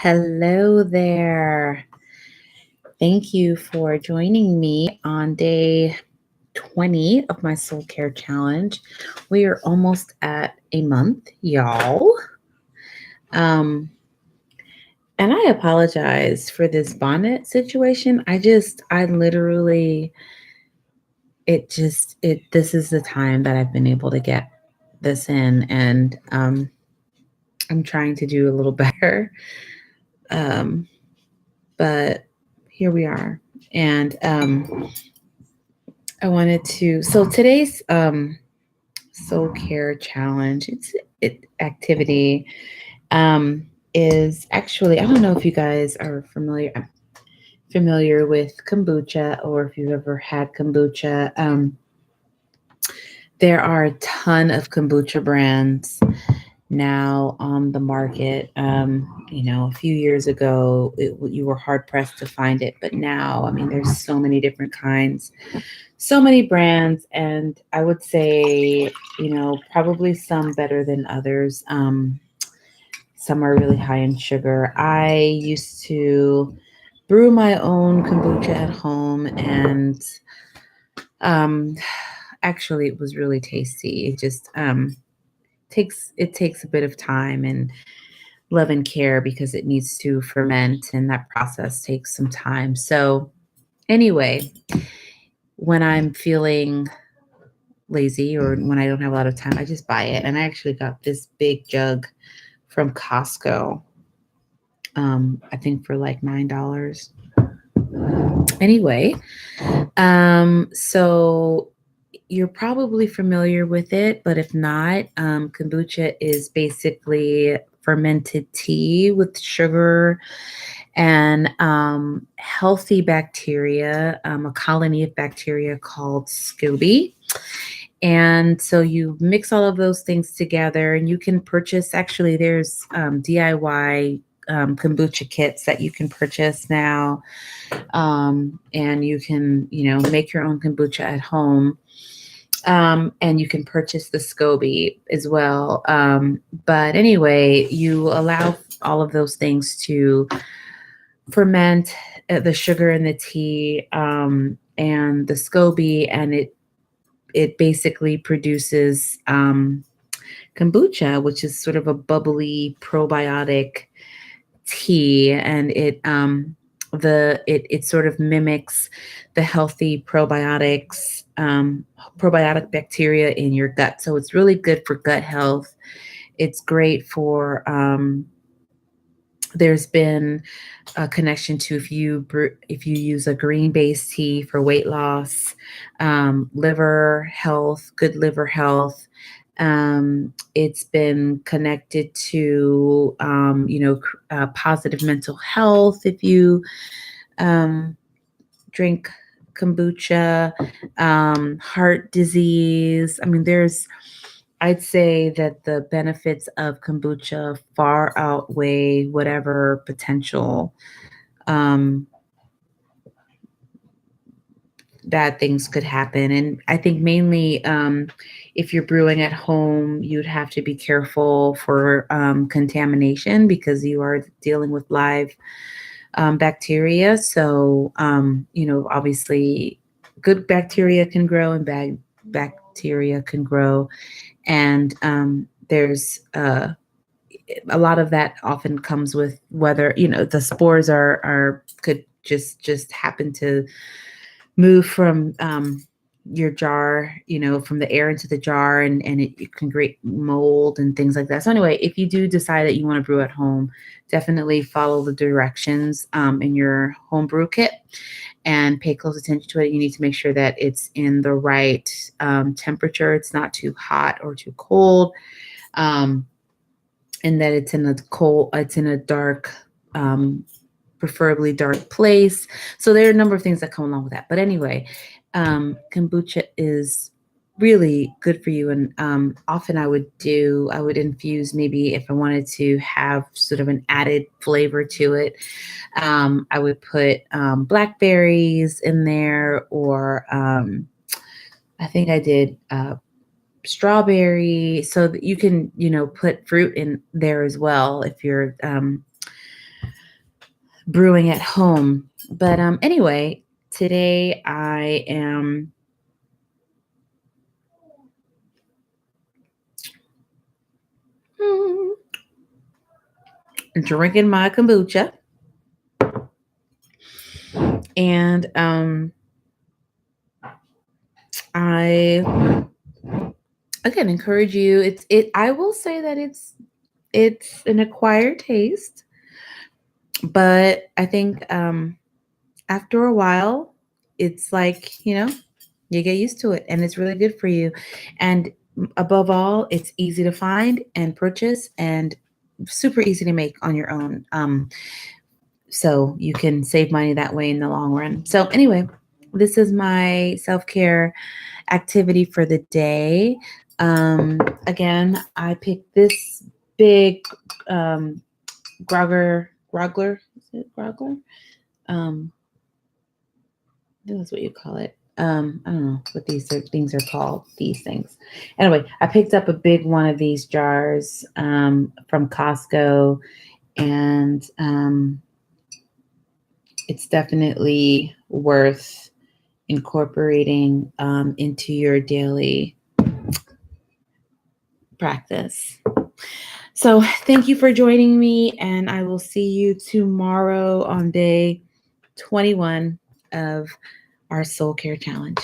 Hello there. Thank you for joining me on day 20 of my soul care challenge. We are almost at a month, y'all. Um, and I apologize for this bonnet situation. I literally, this is the time that I've been able to get this in, and I'm trying to do a little better. Um, but here we are. And I wanted to. So today's soul care challenge, activity is actually. I don't know if you guys are familiar with kombucha or if you've ever had kombucha. There are a ton of kombucha brands now on the market. A few years ago, you were hard pressed to find it, but now, I mean, there's so many different kinds, so many brands, and I would say, probably some better than others. Some are really high in sugar. I used to brew my own kombucha at home, and um, actually, it was really tasty. It just takes a bit of time and love and care because it needs to ferment, and that process takes some time. So anyway, when I'm feeling lazy or when I don't have a lot of time, I just buy it. And I actually got this big jug from Costco. I think for like $9. Anyway, so you're probably familiar with it, but if not, kombucha is basically fermented tea with sugar and healthy bacteria, a colony of bacteria called SCOBY. And so you mix all of those things together, and you can purchase. Actually, there's DIY kombucha kits that you can purchase now, and you can make your own kombucha at home. And you can purchase the SCOBY as well. But anyway, you allow all of those things to ferment, the sugar in the tea, and the SCOBY, and it basically produces kombucha, which is sort of a bubbly probiotic tea, and it sort of mimics the healthy probiotic bacteria in your gut. So it's really good for gut health. It's great for there's been a connection to if you use a green based tea for weight loss, liver health, good liver health. It's been connected to positive mental health if you drink kombucha, heart disease. I mean, I'd say that the benefits of kombucha far outweigh whatever potential um, bad things could happen. And I think mainly if you're brewing at home, you'd have to be careful for contamination because you are dealing with live bacteria. So, obviously, good bacteria can grow and bad bacteria can grow. And there's a lot of that often comes with whether the spores could just happen to move from your jar, from the air into the jar, and it can create mold and things like that. So anyway, if you do decide that you want to brew at home, definitely follow the directions in your home brew kit and pay close attention to it. You need to make sure that it's in the right temperature. It's not too hot or too cold. And that it's in a dark, preferably dark place. So there are a number of things that come along with that. But anyway, kombucha is really good for you. And often I would infuse, maybe if I wanted to have sort of an added flavor to it, I would put blackberries in there, or I think I did strawberry, so that you can put fruit in there as well if you're brewing at home. But anyway, today I am drinking my kombucha. And I again encourage you. I will say that it's an acquired taste, but I think after a while, it's like, you get used to it and it's really good for you. And above all, it's easy to find and purchase and super easy to make on your own. So you can save money that way in the long run. So, anyway, this is my self care activity for the day. Again, I picked this big Grogler. Is it Grogler? That's what you call it. I don't know what things are called. These things. Anyway, I picked up a big one of these jars from Costco, and it's definitely worth incorporating into your daily practice. So thank you for joining me, and I will see you tomorrow on day 21 of our Soul Care Challenge.